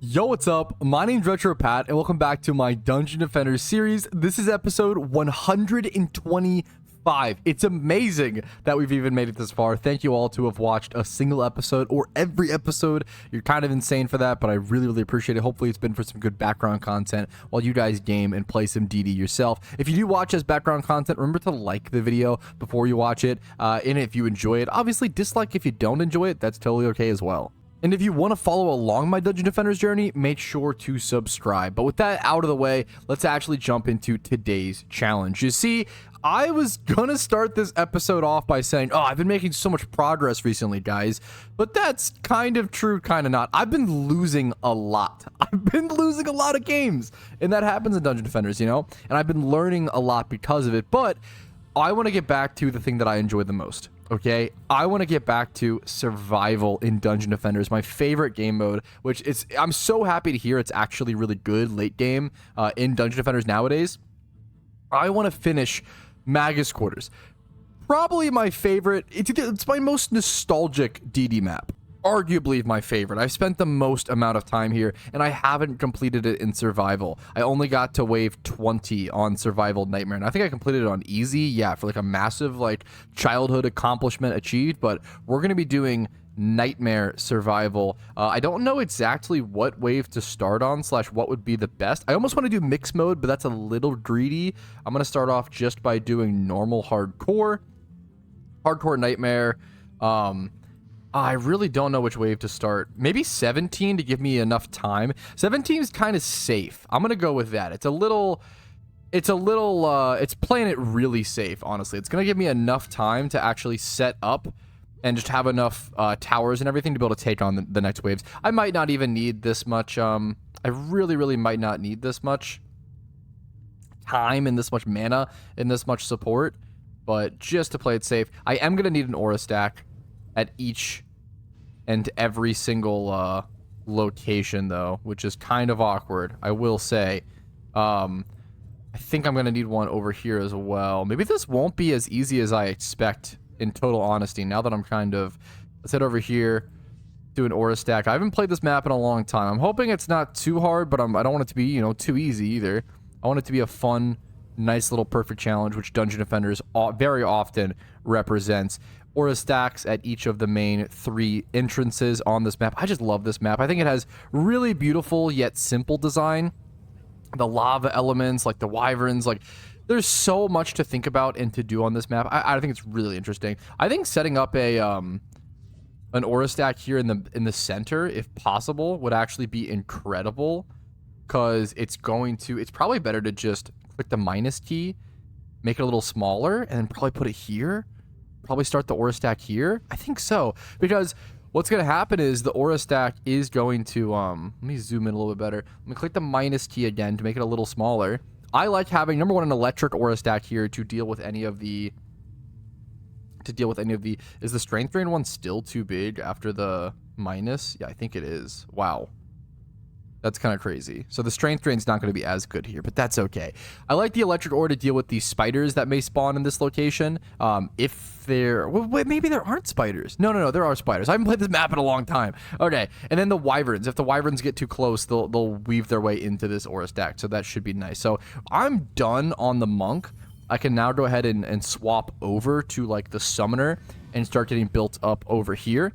Yo, what's up? My name's Retro Pat, and welcome back to my Dungeon Defenders series. This is episode 125. It's amazing that we've even made it this far. Thank you all to have watched a single episode or every episode. You're kind of insane for that, but I really appreciate it. Hopefully it's been for some good background content while you guys game and play some DD yourself. If you do watch as background content, remember to like the video before you watch it. And if you enjoy it, obviously dislike if you don't enjoy it. That's totally okay as well. And if you want to follow along my Dungeon Defenders journey, make sure to subscribe. But with that out of the way, let's actually jump into today's challenge. You see, I was going to start this episode off by saying, oh, I've been making so much progress recently, guys. But that's kind of true, kind of not. I've been losing a lot. I've been losing a lot of games. And that happens in Dungeon Defenders, you know? And I've been learning a lot because of it. But I want to get back to the thing that I enjoy the most. Okay, I want to get back to survival in Dungeon Defenders, my favorite game mode, which is, I'm so happy to hear it's actually really good late game in Dungeon Defenders nowadays. I want to finish Magus Quarters. Probably my favorite, it's my most nostalgic DD map. Arguably my favorite. I've spent the most amount of time here, and I haven't completed it in survival. I only got to wave 20 on survival nightmare, and I think I completed it on easy, yeah, for like a massive like childhood accomplishment achieved. But we're gonna be doing nightmare survival. I don't know exactly what wave to start on slash what would be the best. I almost want to do mixed mode, but that's a little greedy. I'm gonna start off just by doing normal hardcore nightmare. I really don't know which wave to start. Maybe 17 to give me enough time. 17 is kind of safe. I'm gonna go with that. It's playing it really safe, honestly. It's gonna give me enough time to actually set up and just have enough towers and everything to be able to take on the next waves. I might not even need this much. I really might not need this much time and this much mana and this much support. But just to play it safe, I am gonna need an aura stack at each and every single location, though, which is kind of awkward, I will say. I think I'm gonna need one over here as well. Maybe this won't be as easy as I expect, in total honesty, now that I'm kind of... Let's head over here, do an aura stack. I haven't played this map in a long time. I'm hoping it's not too hard, but I don't want it to be, you know, too easy either. I want it to be a fun, nice little perfect challenge, which Dungeon Defenders very often represents. Aura stacks at each of the main 3 entrances on this map. I just love this map. I think it has really beautiful yet simple design. The lava elements, like the wyverns, like there's so much to think about and to do on this map. I think it's really interesting. I think setting up a an aura stack here in the center, if possible, would actually be incredible, because it's probably better to just click the minus key, make it a little smaller, and then probably put it here. Probably start the aura stack here. I think so, because what's going to happen is the aura stack is going to let me zoom in a little bit better. Let me click the minus key again to make it a little smaller. I like having, number one, an electric aura stack here to deal with any of the is the strength drain one still too big after the minus? Yeah, I think it is. Wow, that's kind of crazy. So the strength drain's not going to be as good here, but that's okay. I like the electric ore to deal with these spiders that may spawn in this location. If there... Well, wait, maybe there aren't spiders. No, there are spiders. I haven't played this map in a long time. Okay, and then the wyverns. If the wyverns get too close, they'll weave their way into this aura stack, so that should be nice. So I'm done on the monk. I can now go ahead and swap over to, like, the summoner and start getting built up over here.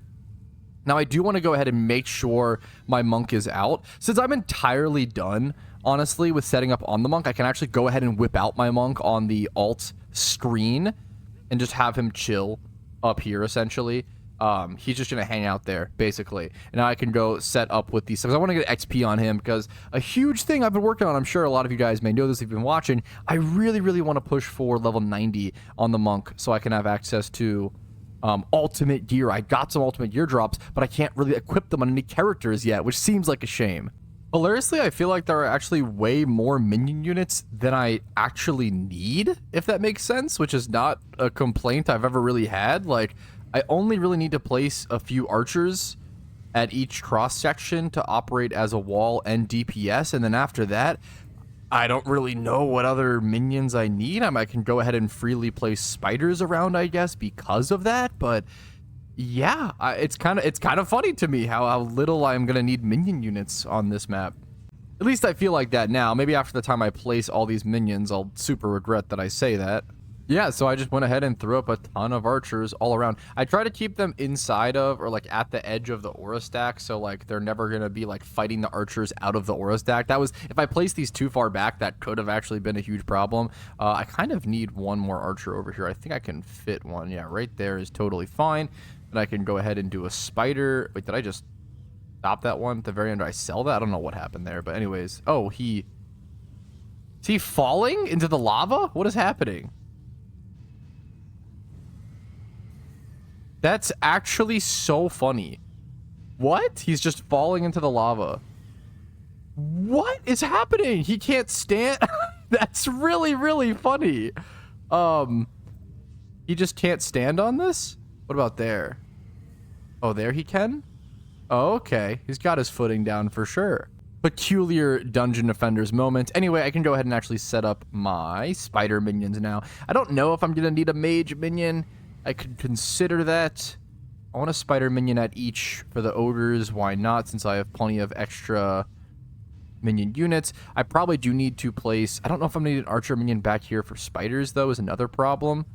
Now, I do want to go ahead and make sure my monk is out. Since I'm entirely done, honestly, with setting up on the monk, I can actually go ahead and whip out my monk on the alt screen and just have him chill up here, essentially. He's just going to hang out there, basically. And now I can go set up with these. Because I want to get XP on him, because a huge thing I've been working on, I'm sure a lot of you guys may know this if you've been watching, I really want to push for level 90 on the monk so I can have access to... ultimate gear. I got some ultimate gear drops, but I can't really equip them on any characters yet, which seems like a shame. Hilariously, I feel like there are actually way more minion units than I actually need, if that makes sense, which is not a complaint I've ever really had. Like, I only really need to place a few archers at each cross section to operate as a wall and DPS, and then after that, I don't really know what other minions I need. I can go ahead and freely place spiders around, I guess, because of that, but Yeah, it's kind of funny to me how little I'm gonna need minion units on this map. At least I feel like that now. Maybe after the time I place all these minions, I'll super regret that I say that. Yeah, so I just went ahead and threw up a ton of archers all around. I try to keep them inside of, or like at the edge of the aura stack, so like they're never gonna be like fighting the archers out of the aura stack. That was, if I placed these too far back, that could have actually been a huge problem. I kind of need one more archer over here. I think I can fit one. Yeah, right there is totally fine. And I can go ahead and do a spider. Wait, did I just stop that one at the very end? Did I sell that? I don't know what happened there, but anyways. Oh, is he falling into the lava? What is happening? That's actually so funny. What? He's just falling into the lava. What is happening? He can't stand. That's really, really funny. He just can't stand on this? What about there? Oh, there he can? Oh, okay. He's got his footing down for sure. Peculiar dungeon defenders moment. Anyway, I can go ahead and actually set up my spider minions now. I don't know if I'm going to need a mage minion. I could consider that. I want a spider minion at each for the ogres. Why not? Since I have plenty of extra minion units. I probably do need to place... I don't know if I'm going to need an archer minion back here for spiders, though, is another problem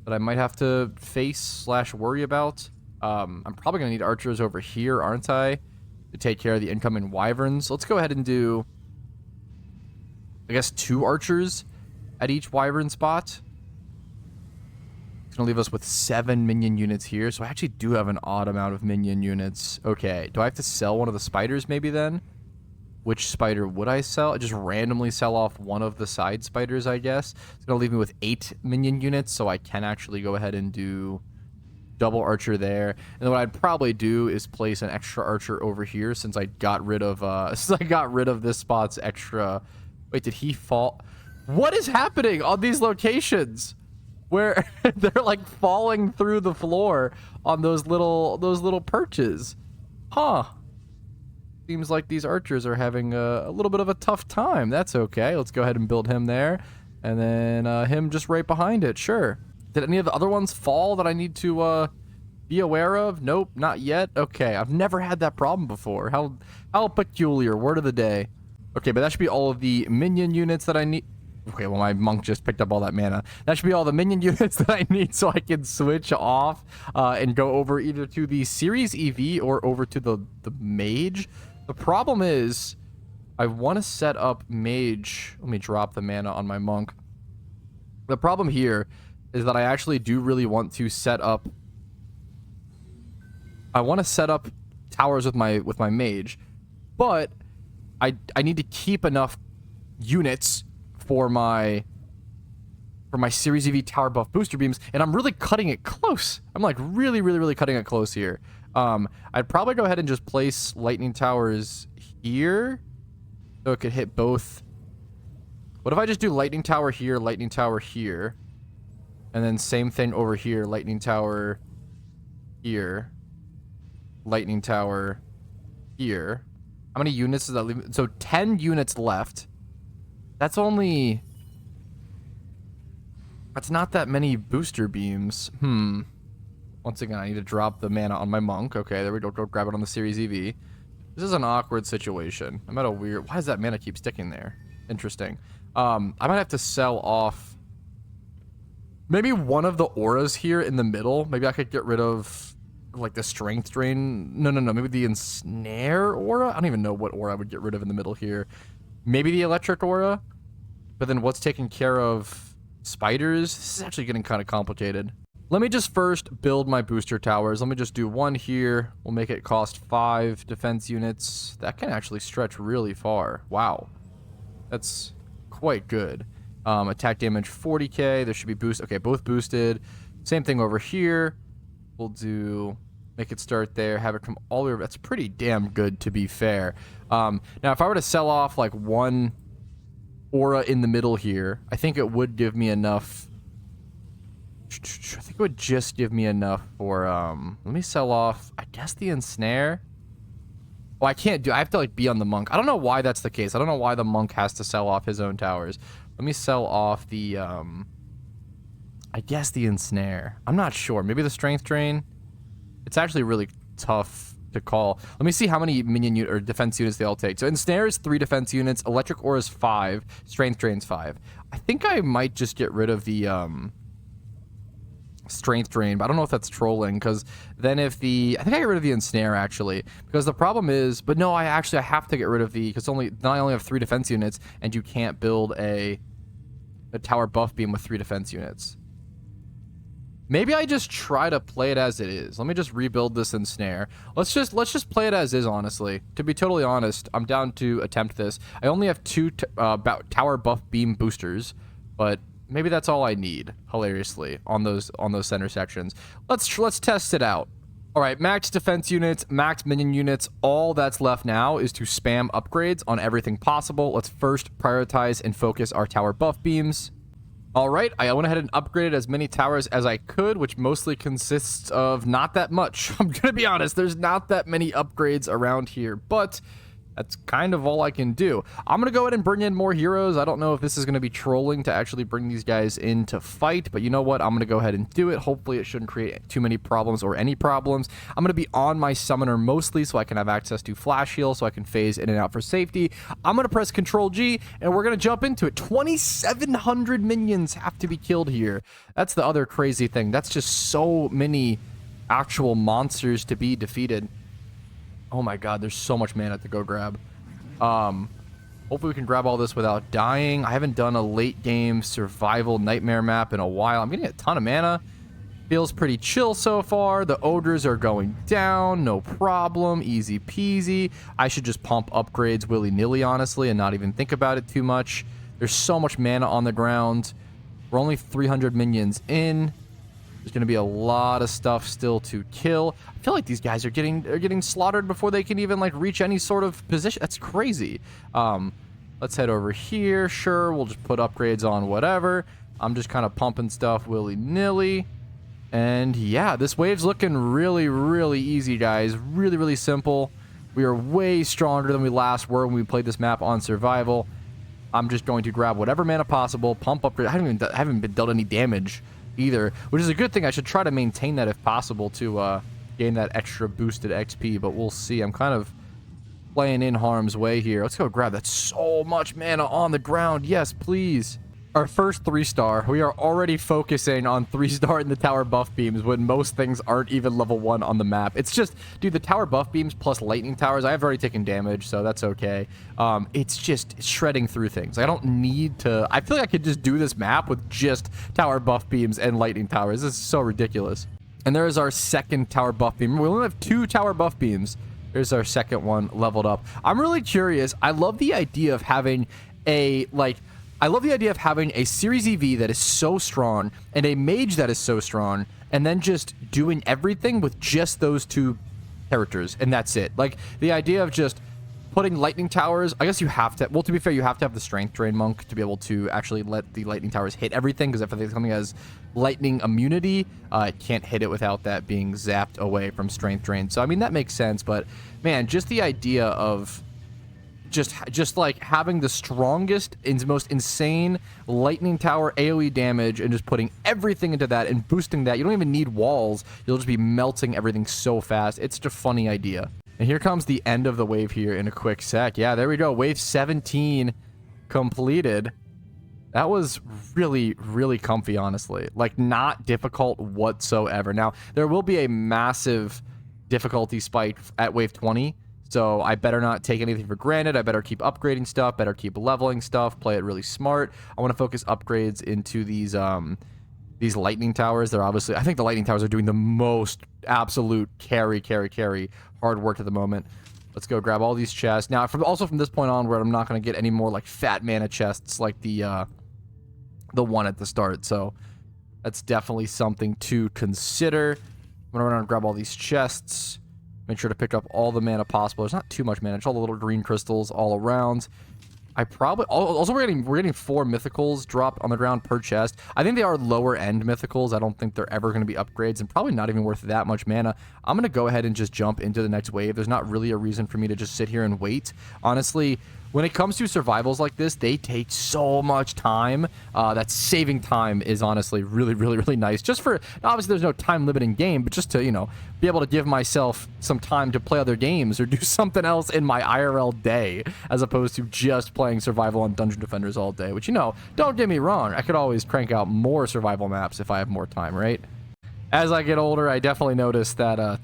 that I might have to face / worry about. I'm probably going to need archers over here, aren't I? To take care of the incoming wyverns. Let's go ahead and do, I guess, 2 archers at each wyvern spot. It's going to leave us with 7 minion units here. So I actually do have an odd amount of minion units. Okay. Do I have to sell one of the spiders maybe then? Which spider would I sell? I just randomly sell off one of the side spiders, I guess. It's going to leave me with 8 minion units. So I can actually go ahead and do double archer there. And then what I'd probably do is place an extra archer over here since I got rid of this spot's extra. Wait, did he fall? What is happening on these locations where they're like falling through the floor on those little perches? Huh. Seems like these archers are having a little bit of a tough time. That's okay. Let's go ahead and build him there. And then him just right behind it. Sure. Did any of the other ones fall that I need to be aware of? Nope, not yet. Okay, I've never had that problem before. How peculiar. Word of the day. Okay, but that should be all of the minion units that I need. Okay, well, my monk just picked up all that mana. That should be all the minion units that I need so I can switch off and go over either to the Series EV or over to the mage. The problem is I want to set up mage. Let me drop the mana on my monk. The problem here is that I actually do really want to set up... I want to set up towers with my mage, but I need to keep enough units for my Series EV tower buff booster beams, and I'm really cutting it close. I'm like really, really, really cutting it close here. I'd probably go ahead and just place lightning towers here, so it could hit both. What if I just do lightning tower here, and then same thing over here, lightning tower here, lightning tower here. How many units does that leave? So 10 units left. That's only... That's not that many booster beams. Once again, I need to drop the mana on my monk. Okay, there we go. Go grab it on the Series EV. This is an awkward situation. I'm at a weird... Why does that mana keep sticking there? Interesting. I might have to sell off maybe one of the auras here in the middle. Maybe I could get rid of like the strength drain. No. Maybe the ensnare aura. I don't even know what aura I would get rid of in the middle here. Maybe the electric aura. But then what's taking care of spiders? This is actually getting kind of complicated. Let me just first build my booster towers. Let me just do one here. We'll make it cost 5 defense units. That can actually stretch really far. Wow. That's quite good. Attack damage 40k. There should be boost. Okay, both boosted. Same thing over here. We'll do... Make it start there. Have it come all the way over. That's pretty damn good, to be fair. Now, if I were to sell off, like, one aura in the middle here, I think it would give me enough... I think it would just give me enough for... Let me sell off, I guess, the ensnare. Oh, I can't do... I have to, like, be on the monk. I don't know why that's the case. I don't know why the monk has to sell off his own towers. Let me sell off the... I guess the ensnare. I'm not sure. Maybe the strength drain? It's actually really tough to call. Let me see how many minion or defense units they all take. So Ensnare is 3 defense units, Electric Aura is 5, Strength Drain's 5. I think I might just get rid of the Strength Drain, but I don't know if that's trolling, because then if I think I get rid of the Ensnare actually, because the problem is, but no, I have to get rid of because then I only have 3 defense units, and you can't build a tower buff beam with 3 defense units. Maybe I just try to play it as it is. Let me just rebuild this Ensnare. Let's just play it as is, honestly. To be totally honest, I'm down to attempt this. I only have 2 tower buff beam boosters, but maybe that's all I need, hilariously, on those center sections. Let's test it out. All right, max defense units, max minion units. All that's left now is to spam upgrades on everything possible. Let's first prioritize and focus our tower buff beams. All right, I went ahead and upgraded as many towers as I could, which mostly consists of not that much. I'm gonna be honest, there's not that many upgrades around here, but that's kind of all I can do. I'm going to go ahead and bring in more heroes. I don't know if this is going to be trolling to actually bring these guys in to fight, but you know what? I'm going to go ahead and do it. Hopefully, it shouldn't create too many problems or any problems. I'm going to be on my summoner mostly so I can have access to flash heal so I can phase in and out for safety. I'm going to press Control G, and we're going to jump into it. 2,700 minions have to be killed here. That's the other crazy thing. That's just so many actual monsters to be defeated. Oh my god, there's so much mana to go grab. Hopefully we can grab all this without dying. I haven't done a late game survival nightmare map in a while. I'm getting a ton of mana. Feels pretty chill so far. The ogres are going down, no problem, easy peasy. I should just pump upgrades willy-nilly, honestly, and not even think about it too much. There's so much mana on the ground. We're only 300 minions in. There's going to be a lot of stuff still to kill. I feel like these guys are getting slaughtered before they can even like reach any sort of position. That's crazy. Let's head over here. Sure, we'll just put upgrades on whatever. I'm just kind of pumping stuff willy-nilly. And yeah, this wave's looking really, really easy, guys. Really, really simple. We are way stronger than we last were when we played this map on survival. I'm just going to grab whatever mana possible, pump upgrade. I haven't been dealt any damage either, which is a good thing. I should try to maintain that if possible to gain that extra boosted XP, but we'll see. I'm kind of playing in harm's way here. Let's go grab that. So much mana on the ground. Yes, please. Our first 3-star. We are already focusing on 3-star in the tower buff beams when most things aren't even level 1 on the map. It's just, dude, the tower buff beams plus lightning towers, I've already taken damage, so that's okay. It's just shredding through things. I don't need to... I feel like I could just do this map with just tower buff beams and lightning towers. This is so ridiculous. And there is our second tower buff beam. We only have 2 tower buff beams. There's our second one leveled up. I'm really curious. I love the idea of having a, like... I love the idea of having a Series EV that is so strong and a mage that is so strong, and then just doing everything with just those 2 characters, and that's it. Like, the idea of just putting lightning towers, I guess you have to, well, to be fair, you have to have the strength drain monk to be able to actually let the lightning towers hit everything, because if something has lightning immunity, it can't hit it without that being zapped away from strength drain. So, I mean, that makes sense, but, man, just the idea of... Just like having the strongest and most insane lightning tower AoE damage and just putting everything into that and boosting that. You don't even need walls. You'll just be melting everything so fast. It's just a funny idea. And here comes the end of the wave here in a quick sec. Yeah, there we go. Wave 17 completed. That was really, really comfy, honestly. Like, not difficult whatsoever. Now, there will be a massive difficulty spike at wave 20. So I better not take anything for granted. I better keep upgrading stuff, better keep leveling stuff, play it really smart. I want to focus upgrades into these lightning towers. They're obviously, I think the lightning towers are doing the most absolute carry hard work at the moment. Let's go grab all these chests. Now, also from this point onward, I'm not going to get any more like fat mana chests like the one at the start. So that's definitely something to consider. I'm going to run around and grab all these chests. Make sure to pick up all the mana possible. There's not too much mana. It's all the little green crystals all around. I probably... Also, we're getting 4 mythicals dropped on the ground per chest. I think they are lower-end mythicals. I don't think they're ever going to be upgrades and probably not even worth that much mana. I'm going to go ahead and just jump into the next wave. There's not really a reason for me to just sit here and wait. Honestly, when it comes to survivals like this, they take so much time. That saving time is honestly really, really, really nice. Just for, obviously there's no time limit in game, but just to, you know, be able to give myself some time to play other games or do something else in my IRL day, as opposed to just playing survival on Dungeon Defenders all day, which, you know, don't get me wrong, I could always crank out more survival maps if I have more time, right? As I get older, I definitely notice that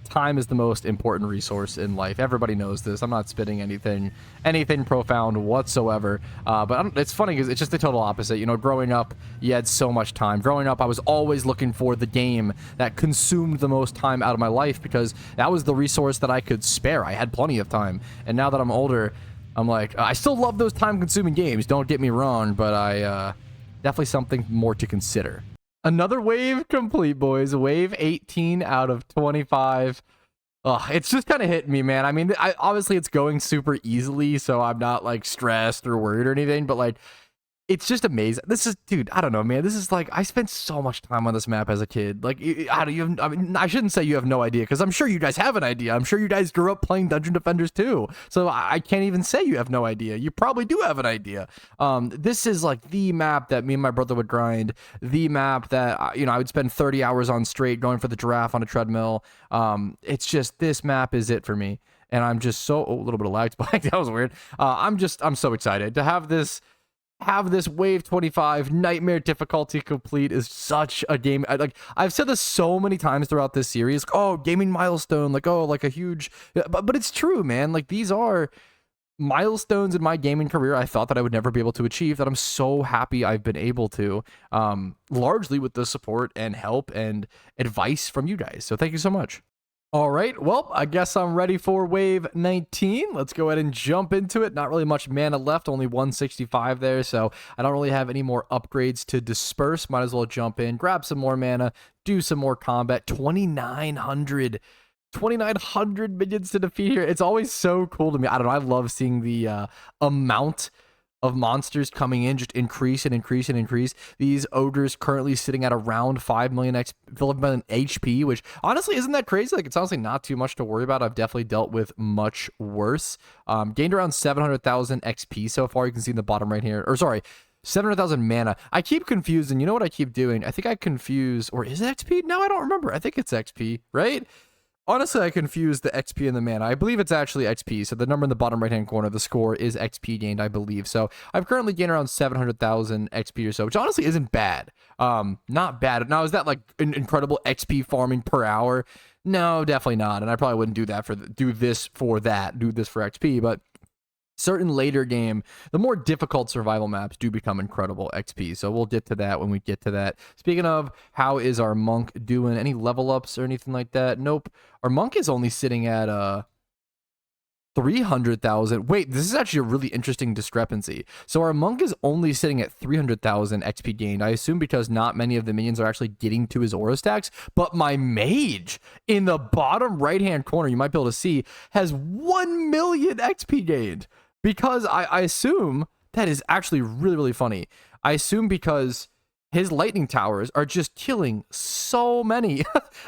time is the most important resource in life. Everybody knows this. I'm not spitting anything profound whatsoever. But it's funny because it's just the total opposite. You know, growing up, you had so much time. Growing up, I was always looking for the game that consumed the most time out of my life because that was the resource that I could spare. I had plenty of time. And now that I'm older, I'm like, I still love those time-consuming games. Don't get me wrong, but I definitely something more to consider. Another wave complete, boys. Wave 18 out of 25. It's just kind of hitting me, man. I mean, obviously it's going super easily, so I'm not like stressed or worried or anything, but like it's just amazing. This is, dude, I don't know, man. This is like, I spent so much time on this map as a kid. Like, I mean, I shouldn't say you have no idea, because I'm sure you guys have an idea. I'm sure you guys grew up playing Dungeon Defenders too. So I can't even say you have no idea. You probably do have an idea. This is like the map that me and my brother would grind. The map that, you know, I would spend 30 hours on straight going for the giraffe on a treadmill. It's just, this map is it for me. And I'm just so, a little bit of lag spike. That was weird. I'm so excited to have this wave 25 nightmare difficulty complete. Is such a game. Like, I've said this so many times throughout this series, like, oh, gaming milestone, like, oh, like a huge, but it's true, man. Like, these are milestones in my gaming career I thought that I would never be able to achieve, that I'm so happy I've been able to, largely with the support and help and advice from you guys. So thank you so much. All right, well, I guess I'm ready for wave 19. Let's go ahead and jump into it. Not really much mana left, only 165 there, so I don't really have any more upgrades to disperse. Might as well jump in, grab some more mana, do some more combat. 2,900 minions to defeat here. It's always so cool to me. I don't know, I love seeing the amount of monsters coming in just increase and increase and increase. These ogres currently sitting at around 5 million HP, which honestly isn't that crazy. Like, it's honestly not too much to worry about. I've definitely dealt with much worse. Gained around 700,000 XP so far. You can see in the bottom right here, or sorry, 700,000 mana. I keep confusing. You know what I keep doing? I think I confuse, or is it XP? No, I don't remember. I think it's XP, right? Honestly, I confused the XP and the mana. I believe it's actually XP. So the number in the bottom right-hand corner, the score is XP gained, I believe. So I've currently gained around 700,000 XP or so, which honestly isn't bad. Not bad. Now, is that like an incredible XP farming per hour? No, definitely not. And I probably wouldn't do that do this for XP, but certain later game, the more difficult survival maps do become incredible XP. So we'll get to that when we get to that. Speaking of, how is our monk doing? Any level ups or anything like that? Nope. Our monk is only sitting at 300,000. Wait, this is actually a really interesting discrepancy. So our monk is only sitting at 300,000 XP gained. I assume because not many of the minions are actually getting to his aura stacks. But my mage in the bottom right-hand corner, you might be able to see, has 1 million XP gained. Because I assume, that is actually really, really funny. I assume because his lightning towers are just killing so many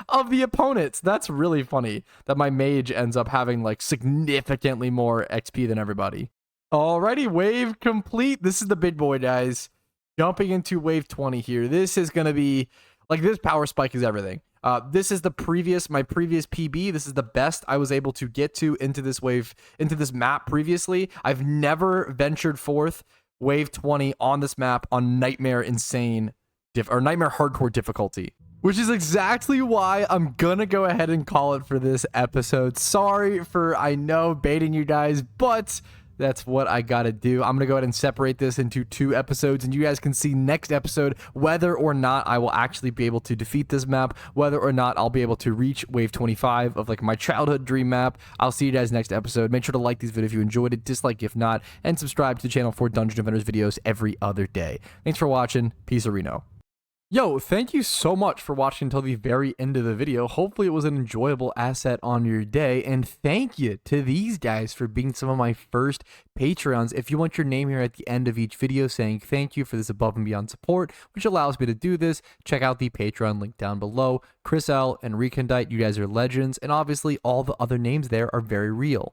of the opponents. That's really funny that my mage ends up having like significantly more XP than everybody. Alrighty, wave complete. This is the big boy, guys. Jumping into wave 20 here. This is going to be, like, this power spike is everything. This is my previous PB. This is the best I was able to get to into this wave, into this map previously. I've never ventured forth wave 20 on this map on Nightmare Insane or Nightmare Hardcore difficulty, which is exactly why I'm gonna go ahead and call it for this episode. Sorry for, I know, baiting you guys, but that's what I gotta do. I'm gonna go ahead and separate this into 2 episodes, and you guys can see next episode whether or not I will actually be able to defeat this map, whether or not I'll be able to reach wave 25 of like my childhood dream map. I'll see you guys next episode. Make sure to like this video if you enjoyed it, dislike if not, and subscribe to the channel for Dungeon Defenders videos every other day. Thanks for watching. Peace, Reno. Yo, thank you so much for watching until the very end of the video. Hopefully it was an enjoyable asset on your day, and thank you to these guys for being some of my first Patreons. If you want your name here at the end of each video saying thank you for this above and beyond support, which allows me to do this, check out the Patreon link down below. Chris L and Recondite, you guys are legends, and obviously all the other names there are very real.